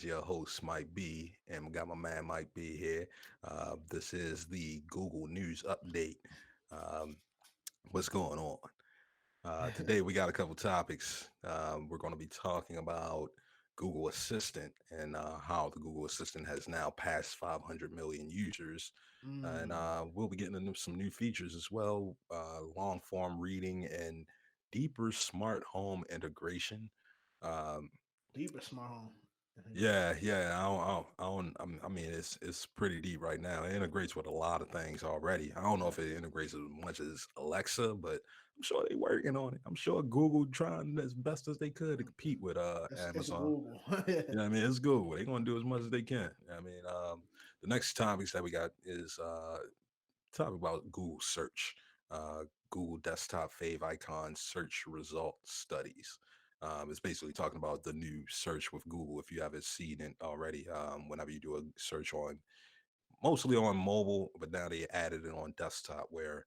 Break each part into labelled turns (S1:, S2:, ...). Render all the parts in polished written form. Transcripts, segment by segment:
S1: is your host, Mike B, and we got my man Mike B here. This is the Google News Update. Um, what's going on? Today, we got a couple topics. We're going to be talking about Google Assistant and how the Google Assistant has now passed 500 million users. And
S2: Mm,
S1: we'll be getting into some new features as well, long form reading and deeper smart home integration. Um,
S2: deeper smart home integration.
S1: yeah. I mean, it's pretty deep right now. It integrates with a lot of things already. I don't know if it integrates as much as Alexa, but I'm sure they're working on it. I'm sure Google trying as best as they could to compete with
S2: It's
S1: Amazon.
S2: Google.
S1: You know what I mean? It's Google. They're gonna do as much as they can. I mean, the next topics that we got is topic about Google search. Google desktop fave icon search result studies. It's basically talking about the new search with Google. If you haven't seen it already, whenever you do a search on mostly on mobile, but now they added it on desktop where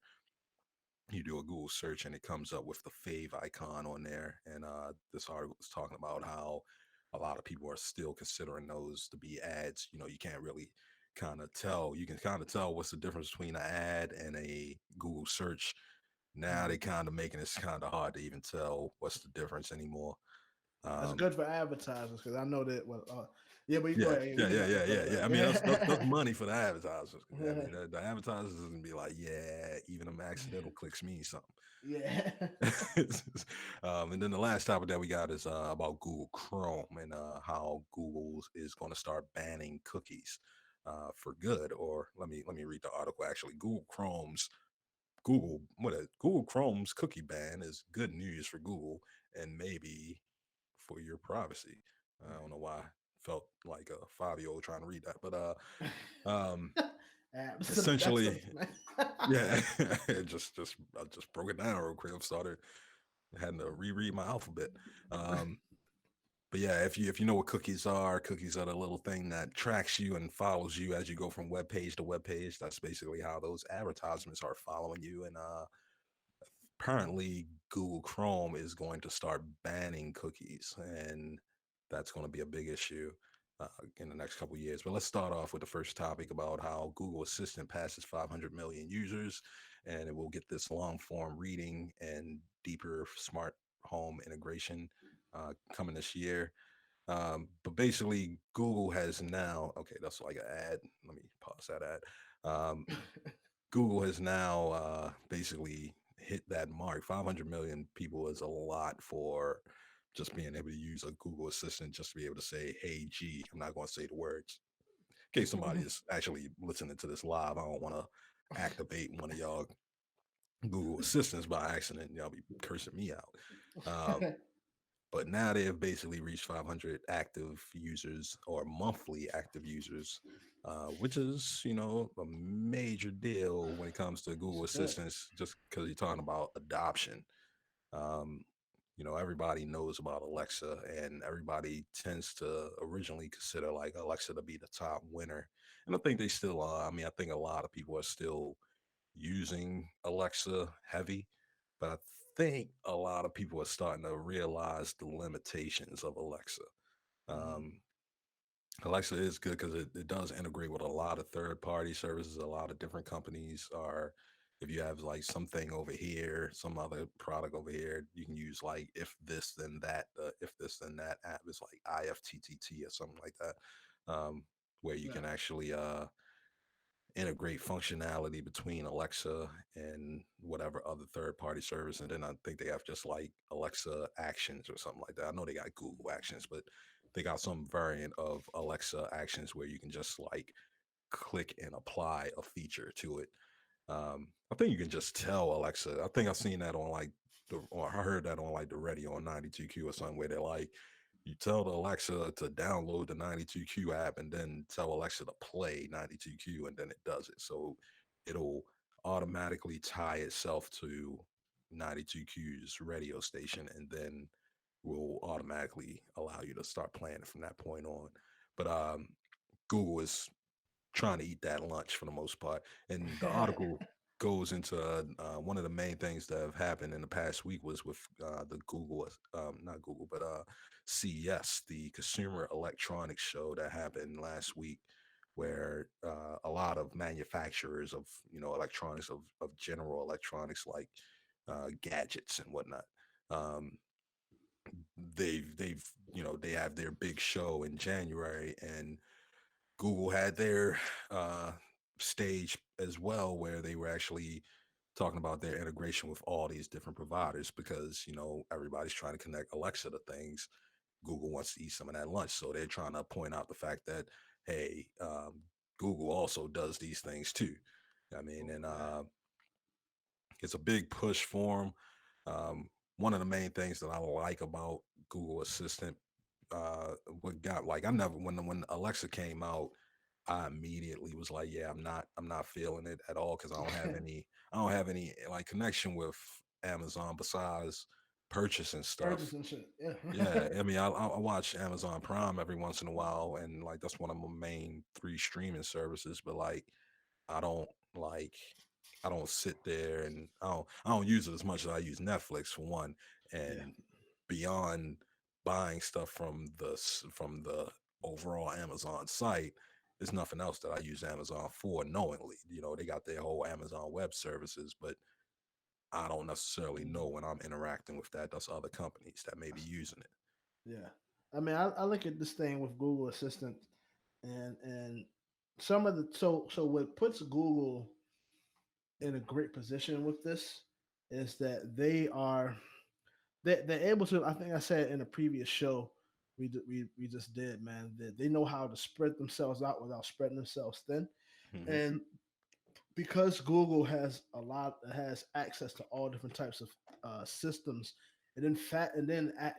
S1: you do a Google search and it comes up with the fave icon on there. And this article was talking about how a lot of people are still considering those to be ads. You know, you can't really kind of tell. You can kind of tell what's the difference between an ad and a Google search. Now they
S2: Mhm.
S1: kind of making it kind of hard to even tell what's the difference anymore.
S2: That's
S1: Um,
S2: good for advertisers because I know that. Well, yeah, but you go
S1: Yeah,
S2: ahead.
S1: yeah,
S2: We can
S1: yeah, yeah,
S2: talk
S1: yeah,
S2: about
S1: yeah. I mean, that's
S2: it.
S1: money for the advertisers. I
S2: Yeah.
S1: mean, the advertisers is gonna be like, yeah, even them accidental clicks mean something.
S2: Yeah.
S1: And then the last topic that we got is about Google Chrome and how Google is going to start banning cookies for good. Or let me read the article. Actually, Google Chrome's cookie ban is good news for Google and maybe for your privacy. I don't know why I felt like a 5-year-old trying to read that, but um,
S2: Apps to the best of
S1: essentially,
S2: us, man.
S1: yeah, just I just broke it down real quick. I started having to reread my alphabet. Um, but yeah, if you know what cookies are the little thing that tracks you and follows you as you go from web page to web page. That's basically how those advertisements are following you. And apparently, Google Chrome is going to start banning cookies, and that's going to be a big issue. In the next couple of years. But let's start off with the first topic about how Google Assistant passes 500 million users, and it will get this long form reading and deeper smart home integration coming this year. But basically, Google has now, okay, that's like an ad. Let me pause that ad. Um, Google has now basically hit that mark. 500 million people is a lot for just being able to use a Google Assistant just to be able to say, hey, G. I'm not going to say the words. In case somebody is actually listening to this live, I don't want to activate one of y'all Google Assistants by accident. Y'all be cursing me out. Um, but now they have basically reached 500 active users or monthly active users, which is, a major deal when it comes to
S2: It's
S1: Google
S2: good.
S1: Assistants, just because you're talking about adoption. Um, everybody knows about Alexa, and everybody tends to originally consider like Alexa to be the top winner. And I think they still are. I mean, I think a lot of people are still using Alexa heavy, but I think a lot of people are starting to realize the limitations of Alexa.
S2: Mhm.
S1: Um, Alexa is good because it does integrate with a lot of third party services. A lot of different companies are, if you have like something over here, some other product over here, you can use like if this then that. If this then that app is like IFTTT or something like that, where you
S2: Yeah.
S1: can actually integrate functionality between Alexa and whatever other third party service. And then I think they have just like Alexa Actions or something like that. I know they got Google Actions, but they got some variant of Alexa Actions where you can just like click and apply a feature to it. I think you can just tell Alexa. I think I've seen that on like or I heard that on like the radio on 92Q or something where they're like, you tell the Alexa to download the 92Q app and then tell Alexa to play 92Q and then it does it. So it'll automatically tie itself to 92Q's radio station and then will automatically allow you to start playing it from that point on. But Google is trying to eat that lunch for the most part. And the article goes into one of the main things that have happened in the past week was with the Google, not Google, but CES, the Consumer Electronics Show that happened last week, where a lot of manufacturers of electronics of general electronics like gadgets and whatnot. Um, they've they have their big show in January, and Google had their uh, stage as well, where they were actually talking about their integration with all these different providers because everybody's trying to connect Alexa to things. Google wants to eat some of that lunch, so they're trying to point out the fact that hey, Google also does these things too. I mean, and
S2: Okay.
S1: it's a big push for them. One of the main things that I like about Google Assistant, what got like I never when Alexa came out, I immediately was like, yeah, I'm not feeling it at all because I don't have any like connection with Amazon besides purchasing stuff.
S2: Purchasing shit. Yeah.
S1: Yeah, I mean, I watch Amazon Prime every once in a while, and like that's one of my main three streaming services. But like, I don't like I don't sit there and I don't use it as much as I use Netflix for one,
S2: Yeah.
S1: and beyond buying stuff from the overall Amazon site, there's nothing else that I use Amazon for knowingly. They got their whole Amazon Web Services, but I don't necessarily know
S2: Mhm.
S1: when I'm interacting with that. That's other companies that may be using it.
S2: Yeah. I mean, I look at this thing with Google Assistant, and some of the so what puts Google in a great position with this is that they're able to. I think I said in a previous show we just did, man, that they know how to spread themselves out without spreading themselves thin,
S1: Hmm.
S2: and because Google has access to all different types of systems, and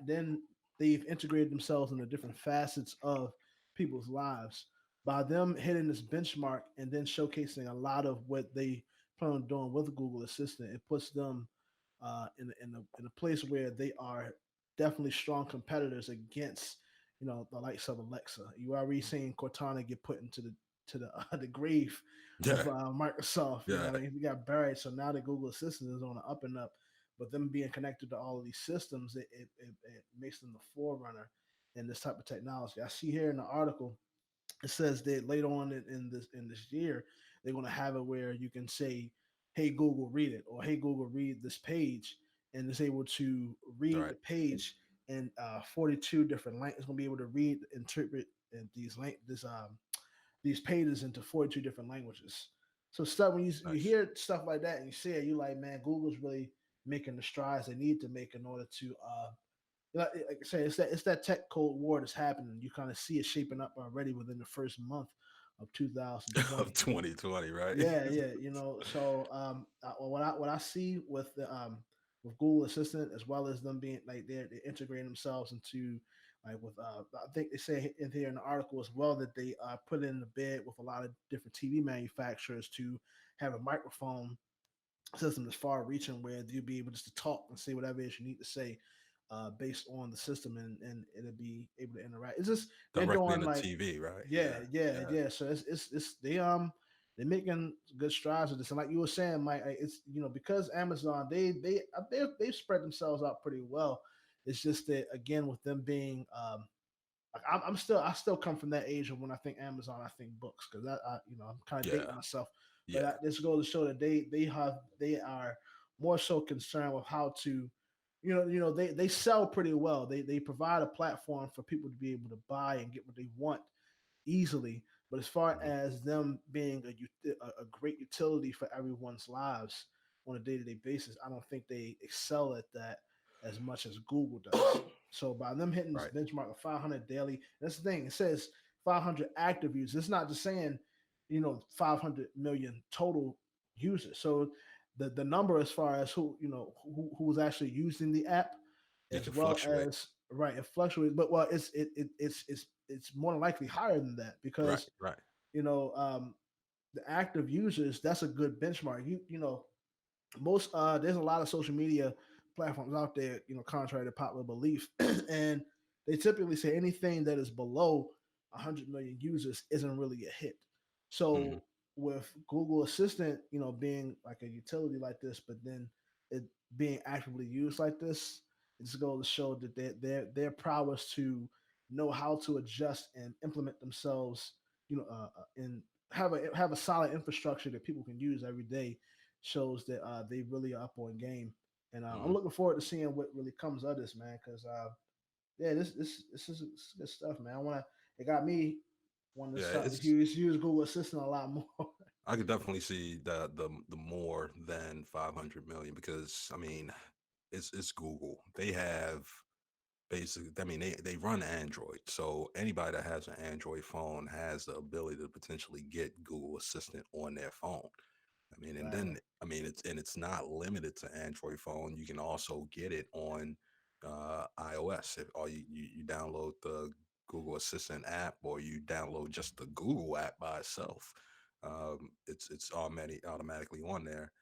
S2: then they've integrated themselves into different facets of people's lives. By them hitting this benchmark and then showcasing a lot of what they plan on doing with Google Assistant, it puts them in a place where they are definitely strong competitors against the likes of Alexa. You already seen Cortana get put into the grave with
S1: Yeah,
S2: Microsoft. You know,
S1: yeah,
S2: what I mean, he got buried. So now the Google Assistant is on the up and up. But them being connected to all of these systems, it makes them the forerunner in this type of technology. I see here in the article, it says that later on in this year, they're going to have it where you can say, "Hey Google, read it," or "Hey Google, read this page," and it's able to read
S1: right.
S2: the page in 42 different languages. It's going to be able to read, interpret these pages into 42 different languages. So stuff when you
S1: Nice.
S2: hear stuff like that and you see it, you like, man, Google's really making the strides they need to make in order to like I say, it's that tech cold war that's happening. You kind of see it shaping up already within the first month of
S1: Of
S2: 2020.
S1: 2020, right?
S2: Yeah, yeah, So what I see with Google Assistant, as well as them being like they're integrating themselves into like with I think they say in here in the article as well that they put in the bid with a lot of different TV manufacturers to have a microphone system that's far reaching where you'll be able just to talk and say whatever it is you need to say based on the system, and it'll be able to interact. It's just they're
S1: Directly in
S2: doing
S1: the
S2: like
S1: TV, right?
S2: yeah,
S1: Yeah,
S2: yeah,
S1: yeah,
S2: yeah. So it's they're making good strides with this, and like you were saying, Mike, it's because Amazon they spread themselves out pretty well. It's just that again with them being like I still come from that age of when I think Amazon, I think books because I'm kind of
S1: yeah,
S2: dating myself, but
S1: yeah.
S2: this goes to show that they are more so concerned with how to, they sell pretty well. They provide a platform for people to be able to buy and get what they want easily. But as far
S1: Mhm.
S2: as them being a great utility for everyone's lives on a day to day basis, I don't think they excel at that as much as Google does. So by them hitting this
S1: Right.
S2: benchmark of 500 daily, that's the thing. It says 500 active users. It's not just saying 500 million total users. So the number as far as who's actually using the app,
S1: It
S2: as
S1: can
S2: well
S1: fluctuate.
S2: as right, it fluctuates. But well, it's more than likely higher than that
S1: Right,
S2: because
S1: right.
S2: you know um, the active users, that's a good benchmark. Most there's a lot of social media platforms out there, contrary to popular belief, and they typically say anything that is below 100 million users isn't really a hit.
S1: Hmm.
S2: So with Google Assistant, being like a utility like this, but then it being actively used like this, it's going to show that their prowess to know how to adjust and implement themselves, and have a solid infrastructure that people can use every day, shows that they really are up on game. And I'm
S1: Mhm.
S2: looking forward to seeing what really comes of this, man. Because yeah, this is good stuff, man. I want to. It got me wanting to
S1: Yeah,
S2: start to
S1: it's
S2: use Google Assistant a lot more.
S1: I could definitely see the more than 500 million because I mean it's Google. They have basically I mean they run Android. So anybody that has an Android phone has the ability to potentially get Google Assistant on their phone. I mean, and
S2: Right.
S1: then I mean it's not limited to Android phone. You can also get it on iOS. If or you download the Google Assistant app or you download just the Google app by itself. It's automatically on there.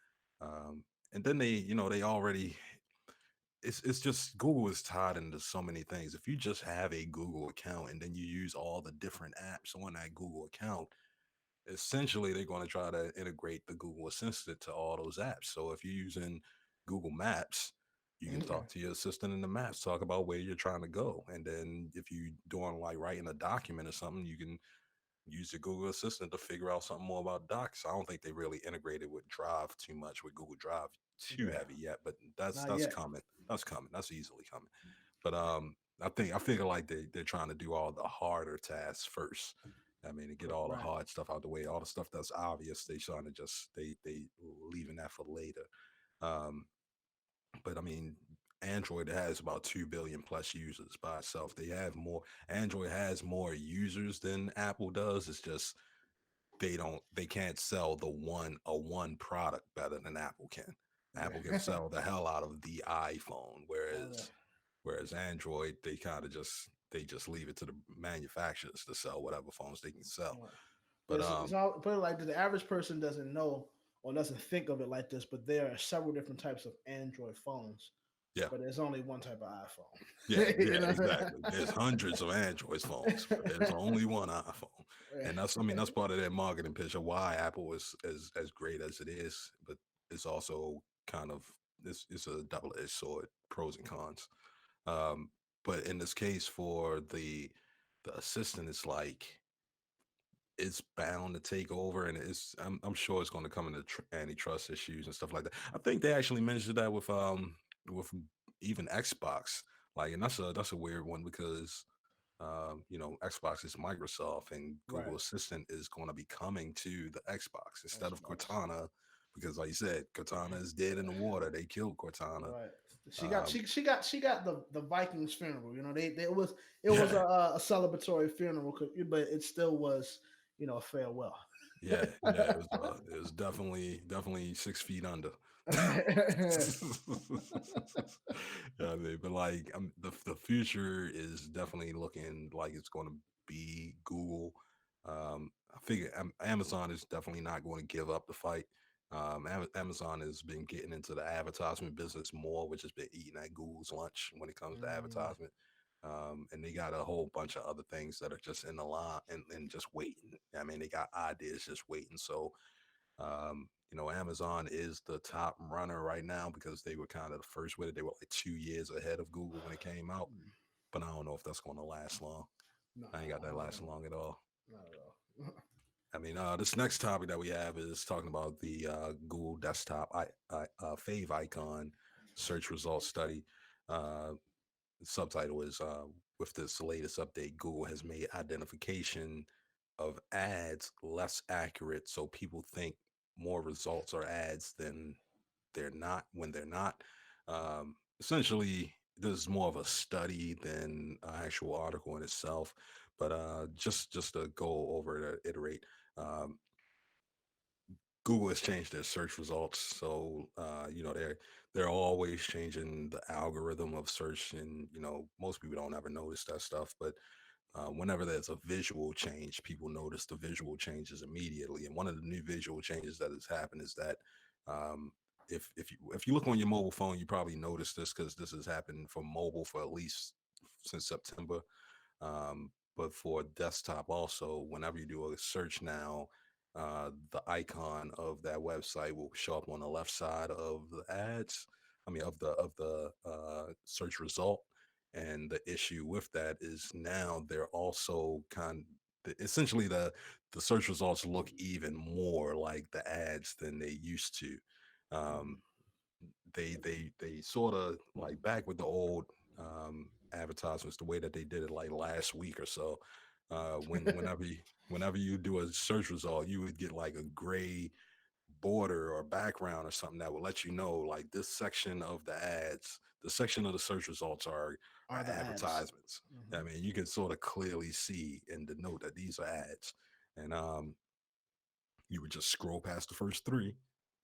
S1: Um, and then they already it's just Google is tied into so many things. If you just have a Google account and then you use all the different apps on that Google account, essentially they're going to try to integrate the Google Assistant to all those apps. So if you're using Google Maps, you can
S2: Okay.
S1: talk to your assistant in the maps, talk about where you're trying to go. And then if you're doing like writing a document or something, you can use the Google Assistant to figure out something more about docs. I don't think they really integrated with Drive too much with Google Drive too
S2: Yeah.
S1: heavy yet, but that's
S2: Not
S1: that's
S2: yet.
S1: coming. That's coming. That's easily coming. But I feel like they're trying to do all the harder tasks first. I mean, to get all the
S2: Right.
S1: hard stuff out the way, all the stuff that's obvious, they trying to just they leaving that for later. Um, but I mean, Android has about 2 billion plus users by itself. They have more. Android has more users than Apple does. It's just they can't sell one product better than Apple can. Apple can
S2: Yeah.
S1: sell the hell out of the iPhone,
S2: Oh, yeah.
S1: whereas Android they kind of just leave it to the manufacturers to sell whatever phones they can sell.
S2: Right.
S1: But
S2: It's all put it like this, the average person doesn't know or doesn't think of it like this, but there are several different types of Android phones,
S1: yeah,
S2: but there's only one type of
S1: yeah,
S2: iPhone.
S1: yeah, exactly. There's hundreds of Android phones, but there's only one iPhone, and that's I mean that's part of their marketing pitch of why Apple is as great as it is, but it's also kind of it's a double edged sword, pros and cons. Um, but in this case, for the assistant, it's like it's bound to take over, and I'm sure it's going to come into antitrust issues and stuff like that. I think they actually mentioned that with even Xbox, like, and that's a weird one because Xbox is Microsoft, and
S2: Right.
S1: Google Assistant is going to be coming to the Xbox instead of
S2: Xbox.
S1: Cortana, because like you said, Cortana is dead in the water. They killed Cortana.
S2: Right. She got
S1: Um,
S2: she got the Vikings funeral. They it was
S1: yeah,
S2: a celebratory funeral, but it still was a farewell.
S1: yeah. It was definitely 6 feet under. Yeah, but like the future is definitely looking like it's going to be Google. I figure Amazon is definitely not going to give up the fight. Amazon has been getting into the advertisement business more, which has been eating at Google's lunch when it comes to
S2: Mm,
S1: advertisement. And they got a whole bunch of other things that are just in the line and just waiting. I mean, they got ideas just waiting. So Amazon is the top runner right now because they were kind of the first with it. They were like 2 years ahead of Google when it came out,
S2: mm.
S1: but I don't know if that's going to last long.
S2: No,
S1: I ain't got
S2: I
S1: that
S2: don't
S1: lasting
S2: know.
S1: long at all.
S2: Not at all.
S1: I mean, this next topic that we have is talking about the Google desktop fave icon search results study. Uh, the subtitle is with this latest update, Google has made identification of ads less accurate, so people think more results are ads than they're not when they're not. Essentially, this is more of a study than an actual article in itself. But just to go over to iterate, um, Google has changed their search results, so they're always changing the algorithm of search, and most people don't ever notice that stuff, but whenever there's a visual change, people notice the visual changes immediately. And one of the new visual changes that has happened is that um, if you look on your mobile phone, you probably noticed this because this has happened for mobile for at least since September. But for desktop also, whenever you do a search now, the icon of that website will show up on the left side of the ads. I mean, of the search result. And the issue with that is now they're also essentially the search results look even more like the ads than they used to. Um, they sort of like back with the old advertisements, the way that they did it like last week or so. Whenever you do a search result, you would get like a gray border or background or something that will let you know like this section of the ads, the section of the search results are
S2: Are the ads.
S1: advertisements. I
S2: Hmm.
S1: mean, you can sort of clearly see and denote that these are ads. And you would just scroll past the first three,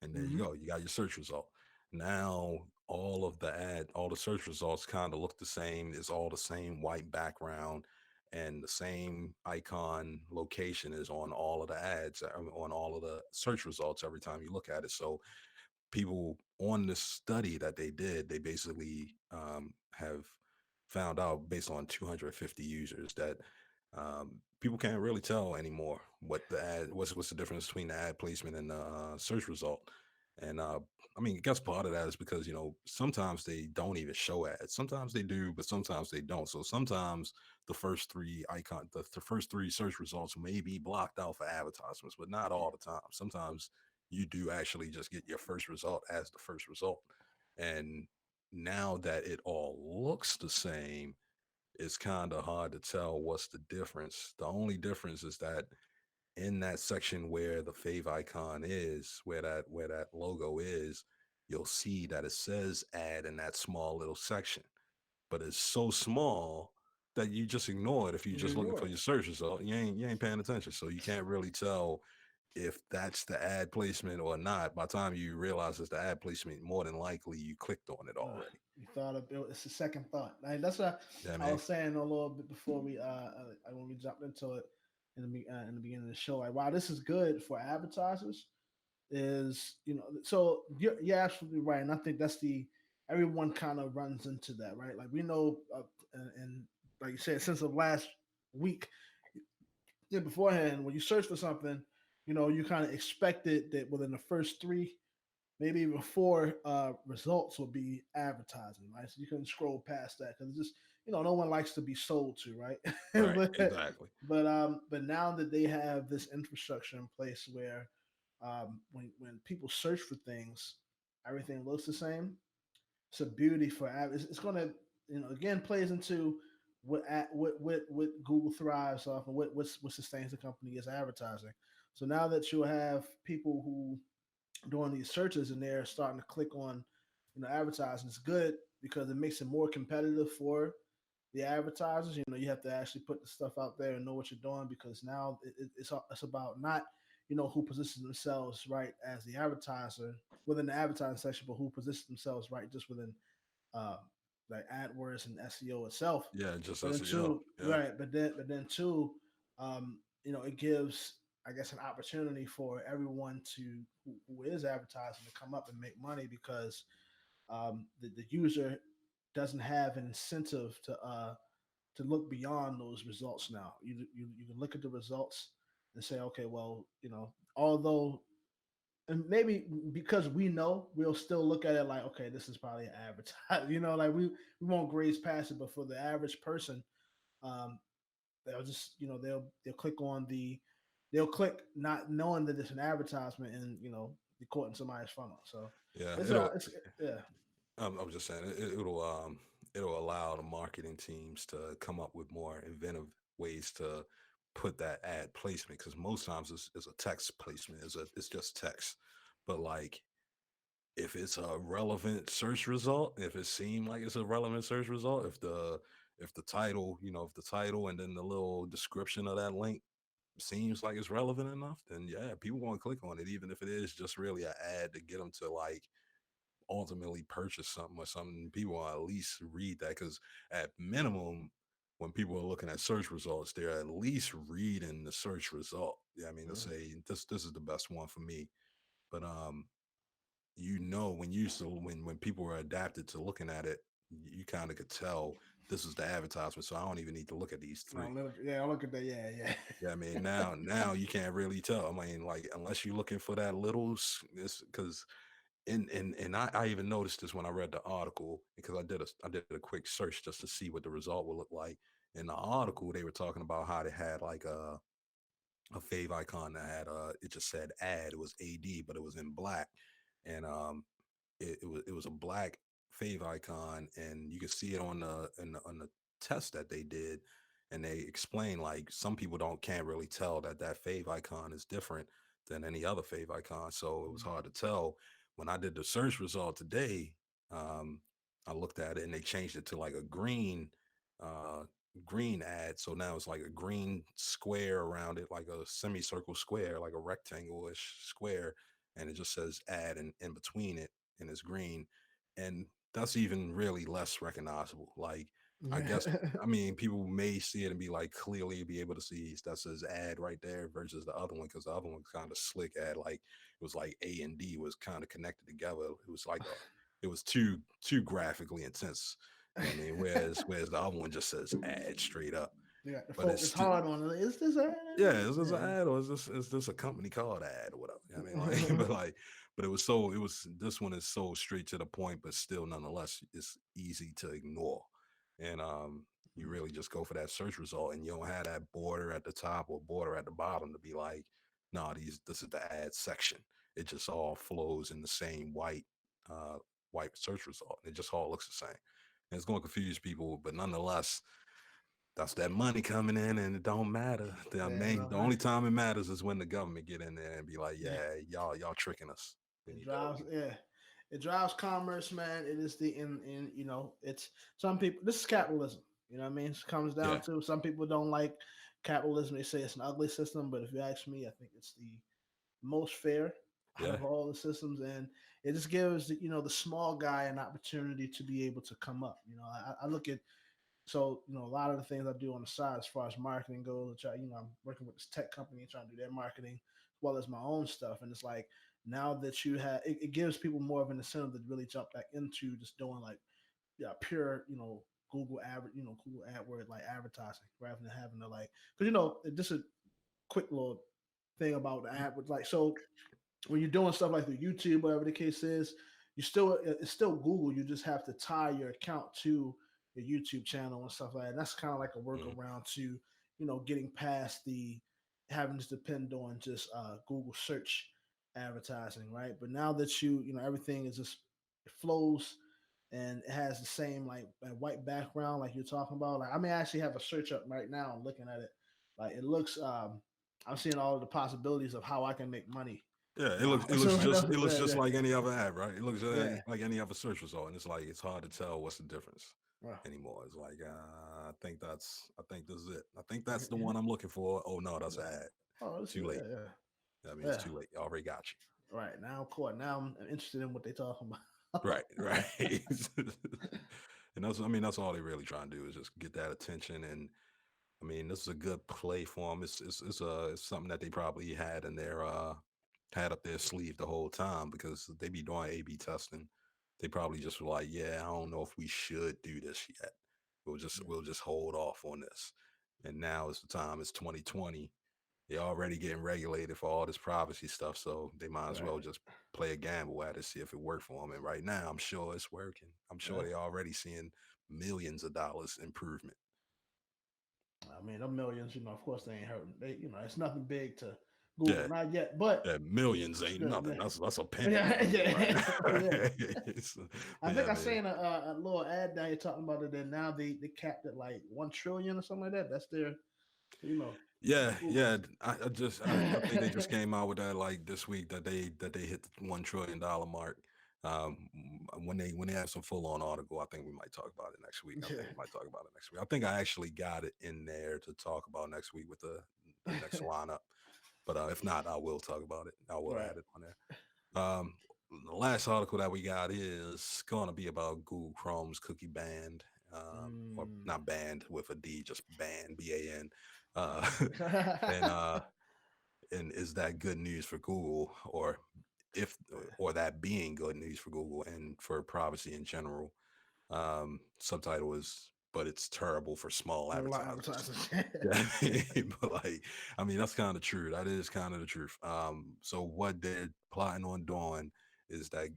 S1: and there you
S2: Hmm.
S1: go. You got your search result. Now all the search results kind of look the same. It's all the same white background, and the same icon location is on all of the ads, on all of the search results every time you look at it. So people on this study that they did, they basically have found out based on 250 users that people can't really tell anymore what's the difference between the ad placement and the search result. And I mean, I guess part of that is because sometimes they don't even show ads. Sometimes they do, but sometimes they don't. So sometimes the first three search results may be blocked out for advertisements, but not all the time. Sometimes you do actually just get your first result as the first result. And now that it all looks the same, it's kind of hard to tell what's the difference. The only difference is that in that section where the fave icon is, where that logo is, you'll see that it says ad in that small little section, but it's so small that you just ignore it if you're
S2: You
S1: just looking
S2: ignore
S1: for
S2: it.
S1: your search result. You ain't paying attention, so you can't really tell if that's the ad placement or not. By the time you realize it's the ad placement, more than likely you clicked on it already.
S2: You thought of it. It's a second thought. Like, that's what
S1: Yeah,
S2: I
S1: man.
S2: was saying a little bit before we when we jumped into it in the beginning of the show. Like, wow, this is good for advertisers. Is so you're absolutely right, and I think that's the everyone kind of runs into that, right? Like we know, and like you said, since of last week, yeah, beforehand, when you search for something, you kind of expected that within the first three, maybe even four results will be advertising, right? So you can scroll past that because just no one likes to be sold to, right?
S1: Right.
S2: but
S1: Exactly.
S2: but now that they have this infrastructure in place where when people search for things, everything looks the same. It's a beauty for it's going to again plays into what Google thrives off and what sustains the company is advertising. So now that you have people who doing these searches and they're starting to click on advertising, it's good because it makes it more competitive for the advertisers. You have to actually put the stuff out there and know what you're doing because now it's about not who positions themselves right as the advertiser within the advertising section, but who positions themselves right just within uh, like AdWords and SEO itself.
S1: Yeah, just
S2: But then
S1: SEO.
S2: two,
S1: Yeah.
S2: right? But then two, it gives I guess an opportunity for everyone who is advertising to come up and make money because the user doesn't have an incentive to look beyond those results now. You can look at the results and say, okay, well, although and maybe because we know, we'll still look at it like, okay, this is probably an advertise. Like we won't graze past it, but for the average person, um, they'll just they'll click on they'll click not knowing that it's an advertisement and you're caught in somebody's funnel. So
S1: Yeah.
S2: it's
S1: It'll.
S2: yeah.
S1: I'm just saying it'll allow the marketing teams to come up with more inventive ways to put that ad placement because most times it's a text placement. It's just text, but like if it's a relevant search result, if it seemed like it's a relevant search result, if the title, if the title and then the little description of that link seems like it's relevant enough, then yeah, people want to click on it, even if it is just really an ad to get them to like ultimately purchase something or something. People will at least read that because at minimum, when people are looking at search results, they're at least reading the search result. Yeah, I mean, they'll
S2: Mhm.
S1: say this is the best one for me. But when people are adapted to looking at it, you kind of could tell this is the advertisement, so I don't even need to look at these
S2: No,
S1: three.
S2: yeah, look at that. Yeah, yeah.
S1: Yeah, I mean now you can't really tell. I mean, like unless you're looking for that little, this because and I even noticed this when I read the article because I did a quick search just to see what the result would look like. In the article, they were talking about how they had like a fave icon that had it just said ad. It was AD, but it was in black, and it was a black fave icon, and you could see it on on the test that they did, and they explain like some people don't can't really tell that that fave icon is different than any other fave icon, so it was hard to tell. When I did the search result today, um, I looked at it and they changed it to like a uh, green ad. So now it's like a green square around it, like a semicircle square, like a rectangle-ish square, and it just says ad in between it, and it's green. And that's even really less recognizable. Like, I guess, I mean, people may see it and be like clearly be able to see that says ad right there versus the other one, because the other one kind of slick ad, like it was like A and D was kind of connected together. It was like it was too graphically intense. You know what I mean? Whereas the other one just says ad straight up.
S2: Yeah, the
S1: But it's
S2: focus
S1: still,
S2: hard on it. Is this
S1: yeah, is this an
S2: yeah.
S1: ad or is this a company called ad or whatever? You know what I mean, like, but it was so, it was, this one is so straight to the point, but still nonetheless it's easy to ignore. And you really just go for that search result, and you don't have that border at the top or border at the bottom to be like, nah, this is the ad section. It just all flows in the same uh white search result. It just all looks the same. And it's going to confuse people, but nonetheless, that's that money coming in, and it don't matter.
S2: Yeah, no,
S1: The only time it matters is when the government get in there and be like,
S2: yeah.
S1: yeah, y'all tricking us. We
S2: It
S1: need to.
S2: drives, yeah. It drives commerce, man. It is the in you know, it's some people. This is capitalism. You know what I mean? It comes down
S1: Yeah,
S2: to some people don't like capitalism. They say it's an ugly system, but if you ask me, I think it's the most fair out
S1: yeah,
S2: of all the systems, and it just gives the small guy an opportunity to be able to come up. I look at a lot of the things I do on the side as far as marketing goes, I'm working with this tech company trying to do their marketing as well as my own stuff, and it's like now that you have it gives people more of an incentive to really jump back into just doing like pure Google Google AdWord like advertising rather than having to like because just a quick little thing about the AdWords like so when you're doing stuff like the YouTube, whatever the case is, it's still Google. You just have to tie your account to your YouTube channel and stuff like that. And that's kind of like a
S1: mm,
S2: workaround to getting past the having to depend on just Google search advertising, right? But now that everything is just it flows and it has the same like white background like you're talking about. Like I may actually have a search up right now. I'm looking at it. Like it looks. I'm seeing all of the possibilities of how I can make money
S1: yeah.
S2: now.
S1: It
S2: So
S1: looks just like any other ad, right? It looks just
S2: yeah,
S1: like any other search result, and it's like it's hard to tell what's the difference
S2: yeah.
S1: anymore. It's like I think this is it. I think that's the one I'm looking for. Oh no, that's an ad.
S2: Oh, this
S1: Too
S2: is
S1: late.
S2: yeah,
S1: I mean, it's
S2: yeah.
S1: too late. I already got you.
S2: Right now, I'm caught. Now I'm interested in what they're talking about.
S1: Right, right. And that's, I mean, that's all they really trying to do is just get that attention. And I mean, this is a good play for them. It's something that they probably had in their had up their sleeve the whole time, because they be doing A/B testing. They probably just were like, yeah, I don't know if we should do this yet. We'll just hold off on this. And now is the time. It's 2020. They're already getting regulated for all this privacy stuff, so they might as
S2: Right.
S1: well just play a gamble at it, see if it worked for them. And right now, I'm sure it's working. I'm sure
S2: Yeah.
S1: they're already seeing millions of dollars improvement.
S2: I mean, them millions. Of course they ain't hurting. It's nothing big to Google,
S1: Yeah,
S2: not yet, but
S1: yeah, millions
S2: it's
S1: ain't
S2: good.
S1: nothing. That's a penny to
S2: Yeah,
S1: Google right
S2: yeah, yeah.
S1: now.
S2: I
S1: But
S2: think
S1: yeah,
S2: I
S1: man.
S2: seen a little ad down here talking about it. That now they capped at like 1 trillion or something like that. That's their, you know,
S1: Yeah,
S2: Google.
S1: yeah. I think they just came out with that like this week that they hit the $1 trillion mark. When they have some full on article, I think we might talk about it next week. I think we might talk about it next week. I think I actually got it in there to talk about next week with the next lineup. But if not, I will talk about it. I will
S2: Right.
S1: add it on there. The last article that we got is going to be about Google Chrome's cookie banned, or
S2: Mm.
S1: not banned with a D, just banned, BAN. Uh, and is that good news for Google, if or that being good news for Google and for privacy in general? Subtitle is, but it's terrible for small
S2: A lot of
S1: advertisers.
S2: advertisers.
S1: Yeah, but like, I mean, that's kind of true. That is kind of the truth. So what they're plotting on doing is that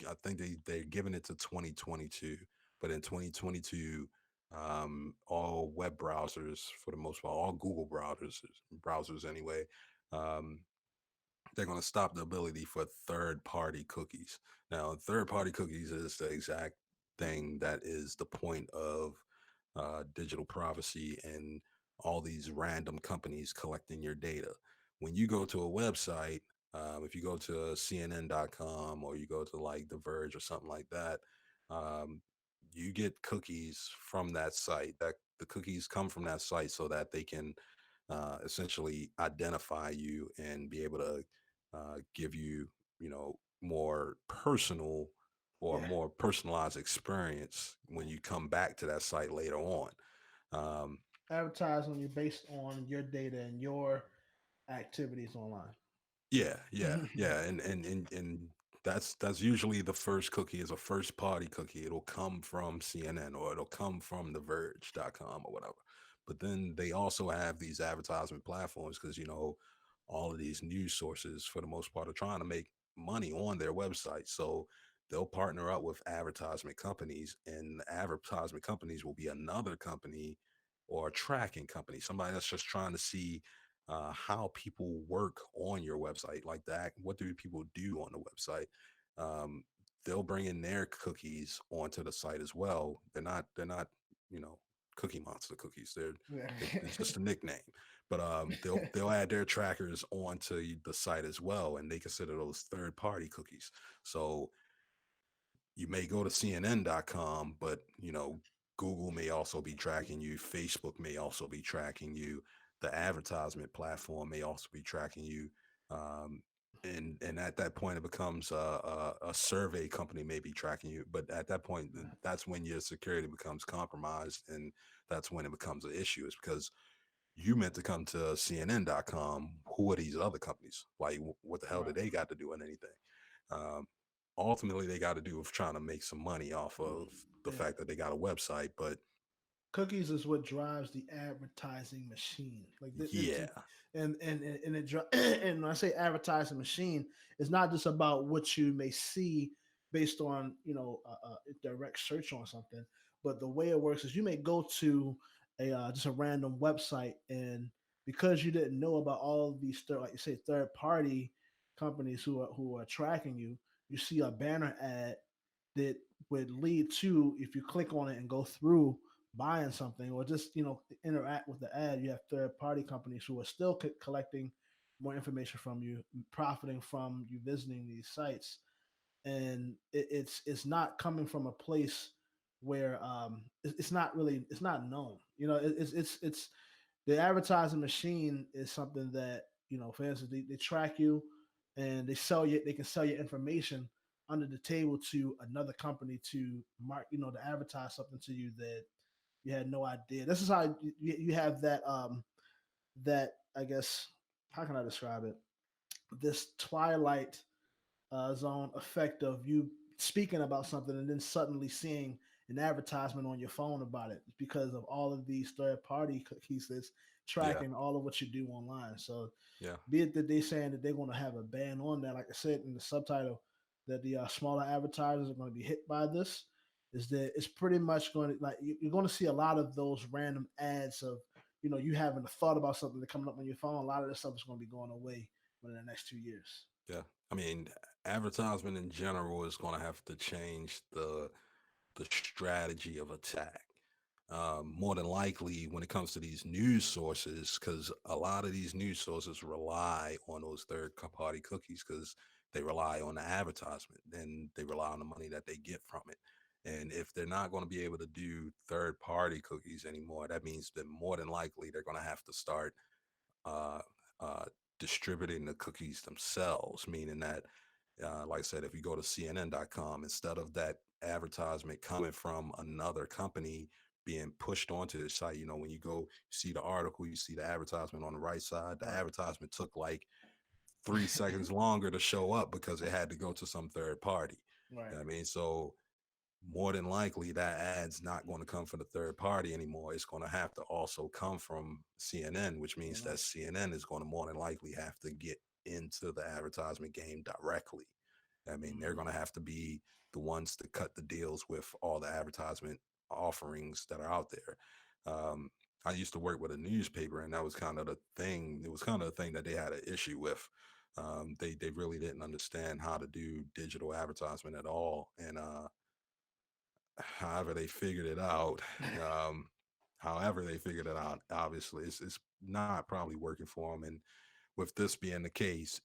S1: I think they're giving it to 2022, but in 2022, all web browsers, for the most part, all Google browsers anyway, um, they're going to stop the ability for third party cookies. Now, third party cookies is the exact thing that is the point of digital privacy and all these random companies collecting your data. When you go to a website, if you go to CNN.com or you go to like The Verge or something like that, um, you get cookies from that site. That the cookies come from that site so that they can essentially identify you and be able to give you, more personal or
S2: Yeah,
S1: more personalized experience when you come back to that site later on. Um,
S2: advertise on you based on your data and your activities online.
S1: Yeah, yeah, yeah, and that's usually the first cookie is a first party cookie. It'll come from CNN or it'll come from TheVerge.com or whatever. But then they also have these advertisement platforms because all of these news sources for the most part are trying to make money on their website. So they'll partner up with advertisement companies, and the advertisement companies will be another company or a tracking company, somebody that's just trying to see how people work on your website, like that. What do people do on the website? Um, they'll bring in their cookies onto the site as well. They're not, you know, Cookie Monster cookies.
S2: Yeah.
S1: It's just a nickname. But they'll add their trackers onto the site as well, and they consider those third party cookies. So you may go to CNN.com, but Google may also be tracking you. Facebook may also be tracking you. The advertisement platform may also be tracking you. Um, and at that point, it becomes a survey company may be tracking you. But at that point, that's when your security becomes compromised, and that's when it becomes an issue. Is because you meant to come to CNN.com. Who are these other companies? Like, what the hell
S2: Right.
S1: did they got to do in anything? Um, Ultimately, they got to do with trying to make some money off of the
S2: Yeah.
S1: fact that they got a website. But
S2: Cookies is what drives the advertising machine. Like
S1: yeah,
S2: and it and when I say advertising machine, it's not just about what you may see based on a direct search on something, but the way it works is you may go to a just a random website, and because you didn't know about all of these like you say third party companies who are tracking you, you see a banner ad that would lead to, if you click on it and go through buying something or just interact with the ad, you have third party companies who are still collecting more information from you, profiting from you visiting these sites. And it's not coming from a place where it's not really, it's not known, it's the advertising machine is something that, for instance, they track you and they can sell your information under the table to another company to mark, to advertise something to you that you had no idea. This is how you have that, I guess, how can I describe it? This twilight zone effect of you speaking about something and then suddenly seeing an advertisement on your phone about it because of all of these third party cookies that's
S1: yeah,
S2: tracking all of what you do online. So
S1: yeah,
S2: be it that they're saying that they're going to have a ban on that, like I said in the subtitle, that the smaller advertisers are going to be hit by this, is that it's pretty much going to, like, you're going to see a lot of those random ads of, you having a thought about something that coming up on your phone. A lot of this stuff is going to be going away within the next 2 years.
S1: yeah. I mean, advertisement in general is going to have to change the strategy of attack. More than likely, when it comes to these news sources, because a lot of these news sources rely on those third party cookies because they rely on the advertisement and they rely on the money that they get from it. And if they're not going to be able to do third party cookies anymore, that means that more than likely they're going to have to start uh, uh, distributing the cookies themselves, meaning that, like I said, if you go to CNN.com, instead of that advertisement coming from another company being pushed onto the site, when you go see the article, you see the advertisement on the right side, the
S2: Right.
S1: advertisement took like 3 seconds longer to show up because it had to go to some third party.
S2: Right.
S1: You know what I mean? So more than likely that ad's not going to come from the third party anymore. It's going to have to also come from CNN, which means that CNN is going to more than likely have to get into the advertisement game directly. I mean, they're
S2: Mhm.
S1: going to have to be the ones to cut the deals with all the advertisement offerings that are out there. Um, I used to work with a newspaper, and that was kind of the thing. It was kind of the thing that they had an issue with. They really didn't understand how to do digital advertisement at all, and however they figured it out, um, however they figured it out, obviously it's not probably working for them. And with this being the case,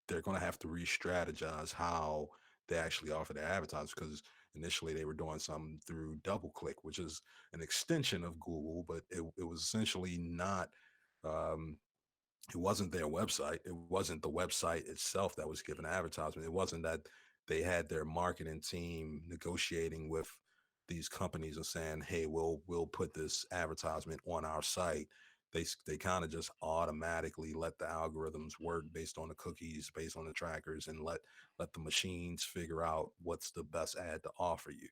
S1: they're going to have to re-strategize how they actually offer their advertisers, because initially they were doing something through DoubleClick, which is an extension of Google, but it was essentially not. Um, it wasn't their website. It wasn't the website itself that was given advertisement. It wasn't that they had their marketing team negotiating with these companies and saying, "Hey, we'll put this advertisement on our site." They kind of just automatically let the algorithms work based on the cookies, based on the trackers, and let the machines figure out what's the best ad to offer you.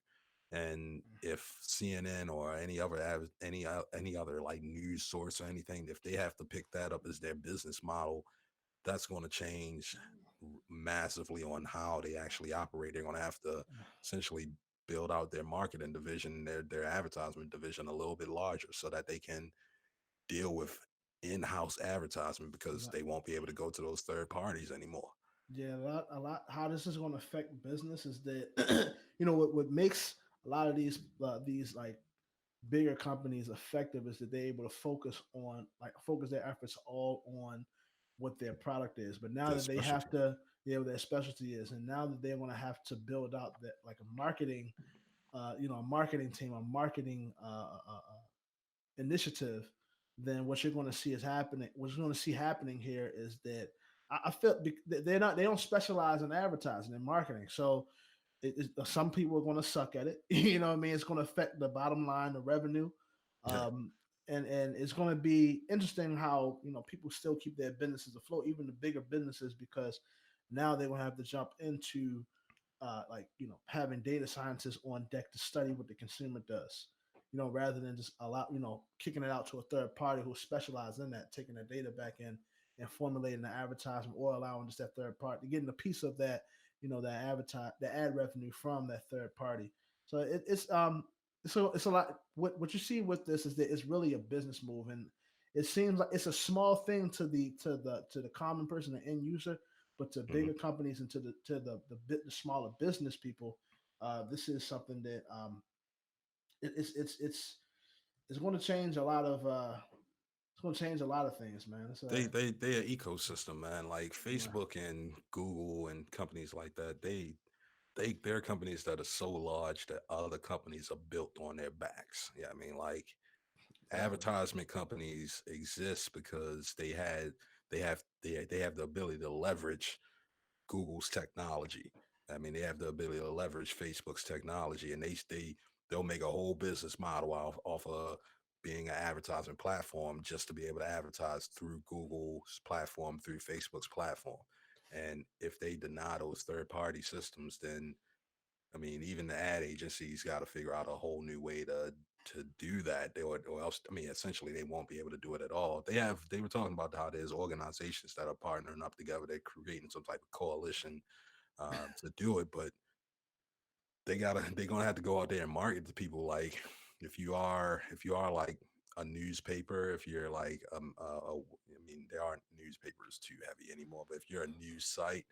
S1: And if CNN or any other like news source or anything, if they have to pick that up as their business model, that's going to change massively on how they actually operate. They're going to have to essentially build out their marketing division, their advertisement division a little bit larger, so that they can deal with in-house advertisement, because they won't be able to go to those third parties anymore.
S2: Yeah, a lot. How this is going to affect business is that what makes a lot of these like bigger companies effective is that they're able to focus their efforts all on what their product is. But now
S1: Their
S2: that they have
S1: specialty.
S2: to, what their specialty is, and now that they're going to have to build out that like a marketing, a marketing team, a marketing initiative, then what you're going to see is happening. What you're going to see happening here is that I feel they don't specialize in advertising and marketing, so some people are going to suck at it. You know what I mean? It's going to affect the bottom line, the revenue,
S1: Yeah.
S2: um, and it's going to be interesting how people still keep their businesses afloat, even the bigger businesses, because now they're going to have to jump into having data scientists on deck to study what the consumer does, rather than just kicking it out to a third party who specializes in that, taking the data back in and formulating the advertisement, or allowing just that third party getting a piece of that, the ad revenue from that third party. So it's a lot. What you see with this is that it's really a business move, and it seems like it's a small thing to the common person, the end user, but to
S1: Hmm.
S2: bigger companies and the smaller business people, this is something that it's going to change a lot of it's going to change a lot of things, man. It's
S1: They're ecosystem, man. Like
S2: right,
S1: Facebook and Google and companies like that. They're companies that are so large that other companies are built on their backs. Yeah, I mean, like,
S2: exactly.
S1: advertisement companies exist because they have the ability to leverage Google's technology. I mean, they have the ability to leverage Facebook's technology, and they'll make a whole business model off of being an advertisement platform, just to be able to advertise through Google's platform, through Facebook's platform. And if they deny those third party systems, then I mean, even the ad agencies got to figure out a whole new way to do that. Or else, I mean, essentially, they won't be able to do it at all. They were talking about how there's organizations that are partnering up together. They're creating some type of coalition to do it, but they're gonna have to go out there and market to people. Like, if you are like a newspaper, if you're like I mean, there aren't newspapers too heavy anymore, but if you're a news site,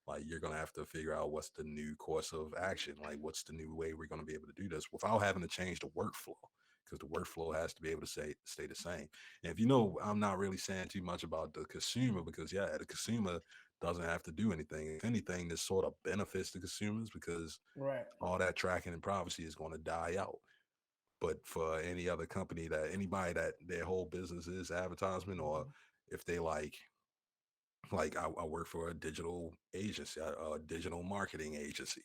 S1: like, you're gonna have to figure out what's the new course of action. Like, what's the new way we're gonna be able to do this without having to change the workflow, because the workflow has to be able to stay the same. And if you know, I'm not really saying too much about the consumer, because yeah, the consumer doesn't have to do anything. If anything, this sort of benefits the consumers, because
S2: Right.
S1: all that tracking and privacy is going to die out. But for any other company, that anybody that their whole business is advertisement, or
S2: Mhm.
S1: if they I work for a digital agency, a digital marketing agency.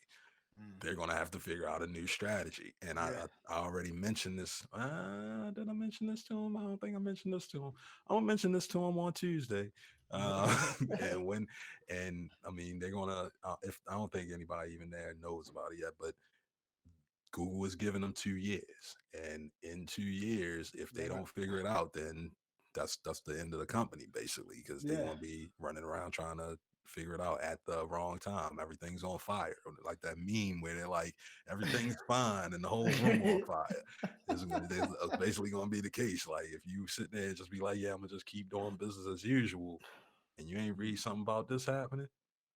S2: Mm.
S1: They're going to have to figure out a new strategy. And
S2: Yeah.
S1: I already mentioned this. Did I mention this to him? I don't think I mentioned this to him. I'm gonna mention this to him on Tuesday. Uh, and when, and I mean, they're gonna. If I don't think anybody even there knows about it yet, but Google is giving them 2 years, and in 2 years, if they
S2: They're not.
S1: don't figure it out, then that's the end of the company basically, because they're
S2: Yeah.
S1: gonna be running around trying to figure it out at the wrong time. Everything's on fire, like that meme where they're like, everything's fine and the whole room on fire. It's basically gonna be the case. Like if you sit there and just be like, yeah, I'm gonna just keep doing business as usual, and you ain't read something about this happening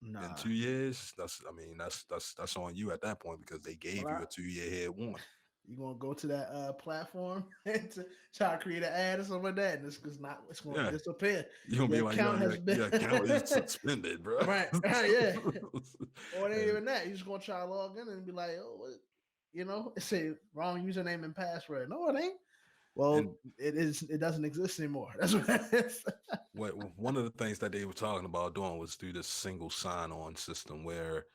S1: in
S2: Nah.
S1: 2 years, that's I mean that's on you at that point because they
S2: Well,
S1: gave you a 2 year head warning.
S2: you gonna go to that platform and to try to create an ad or something like that, and it's gonna
S1: Yeah,
S2: disappear.
S1: you're gonna be
S2: Your
S1: like, yo,
S2: account has been
S1: your account is suspended, bro.
S2: right, right, yeah. Or it ain't
S1: And
S2: even that. You're just gonna try to log in and be like, oh, what? It say wrong username and password. No, it ain't.
S1: and
S2: Well, it is. It doesn't exist anymore. That's what it is.
S1: what one of the things that they were talking about doing was do this single sign-on system where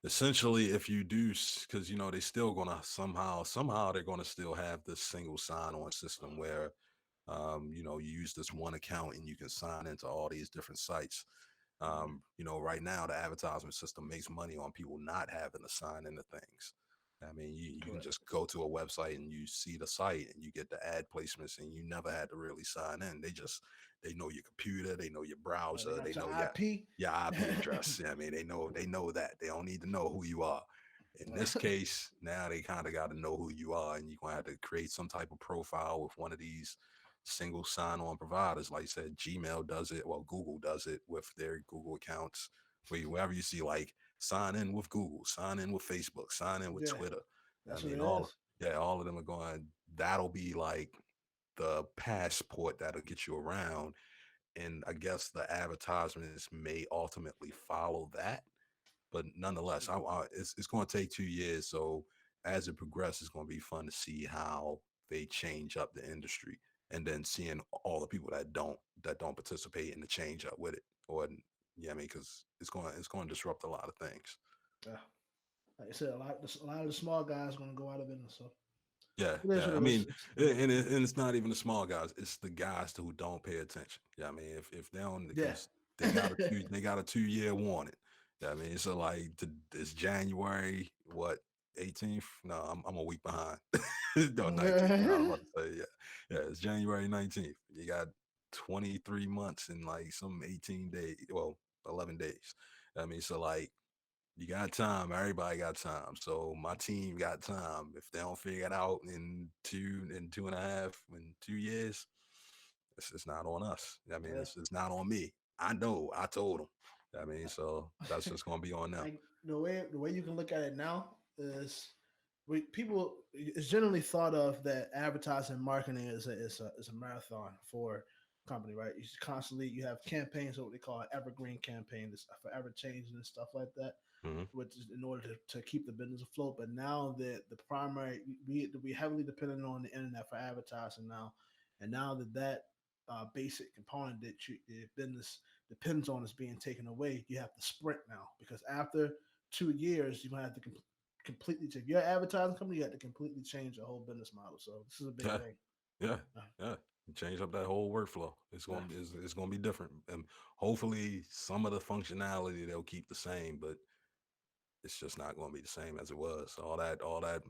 S1: essentially if you do, because they still gonna somehow they're gonna still have this single sign-on system where you use this one account and you can sign into all these different sites. Right now the advertisement system makes money on people not having to sign into things. I mean, you can
S2: Correct.
S1: just go to a website and you see the site and you get the ad placements and you never had to really sign in. They know your computer, they know your
S2: They
S1: browser, they
S2: got your
S1: know
S2: IP.
S1: your IP address. I mean, they know that. They don't need to know who you are. In this case, now they kind of got to know who you are, and you're gonna have to create some type of profile with one of these single sign-on providers. Like I said, Gmail does it. Well, Google does it with their Google accounts. Wherever you see like sign in with Google, sign in with Facebook, sign in with
S2: Yeah,
S1: Twitter. I
S2: that's what
S1: mean,
S2: it is.
S1: all of them are going. That'll be like the passport that'll get you around. And I guess the advertisements may ultimately follow that, but nonetheless, it's going to take 2 years. So as it progresses, it's going to be fun to see how they change up the industry, and then seeing all the people that don't participate in the change up with it, or yeah, I mean, because it's going to disrupt a lot of things.
S2: Yeah. Like I said, a lot of the small guys are gonna go out of business. So
S1: Yeah,
S2: it is
S1: yeah.
S2: what
S1: I
S2: it is.
S1: mean, and it's not even the small guys; it's the guys who don't pay attention. Yeah, I mean, if they don't,
S2: Yeah.
S1: because they got a 2 year warning. Yeah, I mean, so like it's January what 18th? No, I'm a week behind. No, 19th. No, I was about to say yeah, it's January 19th. You got 23 months and like some 18 days, well, 11 days. I mean, so like you got time. Everybody got time. So my team got time. If they don't figure it out in two and a half, in 2 years, it's not on us. I mean,
S2: Yeah.
S1: it's not on me. I know. I told them. I mean, so that's just gonna be on them.
S2: Like the way you can look at it now is people it's generally thought of that advertising and marketing is a marathon for company, right? You have campaigns, what they call an evergreen campaign, this forever changing and stuff like that,
S1: Hmm.
S2: which is in order to keep the business afloat. But now that the primary we heavily dependent on the internet for advertising now, and now that basic component that the business depends on is being taken away, you have to sprint now because after 2 years you're gonna have to completely change. If you're an advertising company, you have to completely change your whole business model. So this is a big
S1: Yeah,
S2: thing.
S1: yeah,
S2: Uh,
S1: yeah. Change up that whole workflow.
S2: uh,
S1: It's gonna be different, and hopefully some of the functionality they'll keep the same, but it's just not gonna be the same as it was. All that.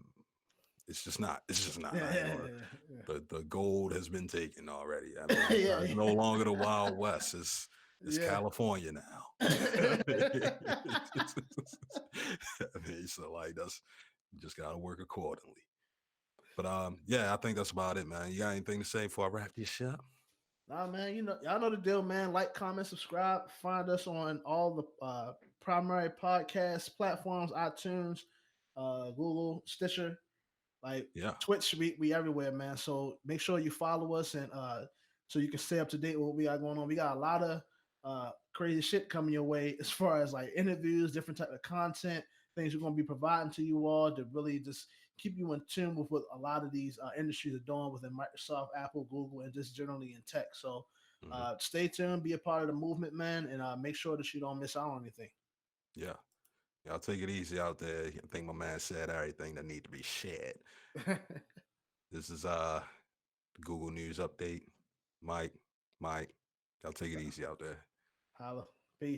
S1: It's just not. It's just not.
S2: yeah,
S1: I ain't
S2: yeah,
S1: gonna.
S2: yeah,
S1: The gold has been taken already. I mean,
S2: yeah,
S1: it's no longer the Wild West. It's
S2: yeah.
S1: California now. I mean, so like that's you just gotta work accordingly. But yeah, I think that's about it, man. You got anything to say before I wrap this shit up?
S2: Nah, man, y'all know the deal, man. Like, comment, subscribe. Find us on all the primary podcast platforms: iTunes, Google, Stitcher, like
S1: Yeah,
S2: Twitch. We everywhere, man. So make sure you follow us and so you can stay up to date with what we got going on. We got a lot of crazy shit coming your way as far as like interviews, different type of content, things we're gonna be providing to you all to really just keep you in tune with what a lot of these industries are doing within Microsoft, Apple, Google, and just generally in tech. So
S1: hmm,
S2: stay tuned, be a part of the movement, man, and make sure that you don't miss out on anything.
S1: yeah. Y'all take it easy out there. I think my man said everything that need to be shared. This is Google News update. Mike, Mike, y'all take it easy out there.
S2: Holla. Peace.